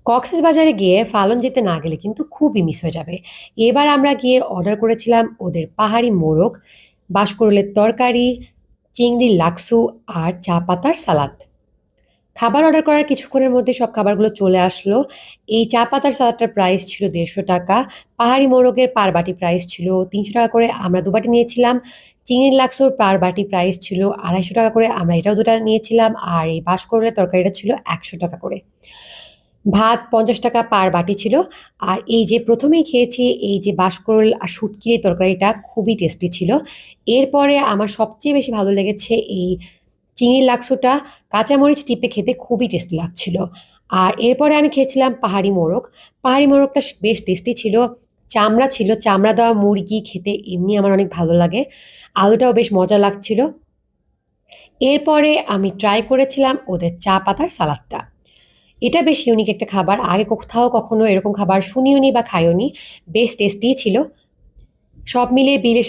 কক্সবাজারে গিয়ে ফালন যেতে না গেলে কিন্তু খুবই মিস হয়ে যাবে। এবার আমরা গিয়ে অর্ডার করেছিলাম ওদের পাহাড়ি মোরগ, বাঁশকুড়ুলের তরকারি, চিংড়ির লাক্সু আর চা পাতার সালাদ। খাবার অর্ডার করার কিছুক্ষণের মধ্যে সব খাবারগুলো চলে আসলো। এই চা পাতার সালাদটার প্রাইস ছিল ১৫০ টাকা। পাহাড়ি মোরগের পার বাটি প্রাইস ছিল ৩০০ টাকা করে, আমরা দুবাটি নিয়েছিলাম। চিংড়ির লাক্সুর পার বাটি প্রাইস ছিল ২৫০ টাকা করে, আমরা এটাও দুটা নিয়েছিলাম। আর এই বাঁশকুড়ুলের তরকারিটা ছিল ১০০ টাকা করে। ভাত ৫০ টাকা পার বাটি ছিল। আর এই যে প্রথমেই খেয়েছি এই যে বাঁশকুড়ুল আর শুটকির এই তরকারিটা খুবই টেস্টি ছিল। এরপরে আমার সবচেয়ে বেশি ভালো লেগেছে এই চিংড়ির লাক্সুটা, কাঁচামরিচ টিপে খেতে খুবই টেস্টি লাগছিল। আর এরপরে আমি খেয়েছিলাম পাহাড়ি মোরগ। পাহাড়ি মোরগটা বেশ টেস্টি ছিল। চামড়া ছিল, চামড়া দেওয়া মুরগি খেতে এমনি আমার অনেক ভালো লাগে। আলুটাও বেশ মজা লাগছিল। এরপরে আমি ট্রাই করেছিলাম ওদের চা পাতার সালাদটা। এটা বেশ ইউনিক একটা খাবার। আগে কোথাও কখনো এরকম খাবার শুনিওনি বা খাইওনি। বেশ টেস্টিই ছিল। সব মিলিয়ে বিল এসে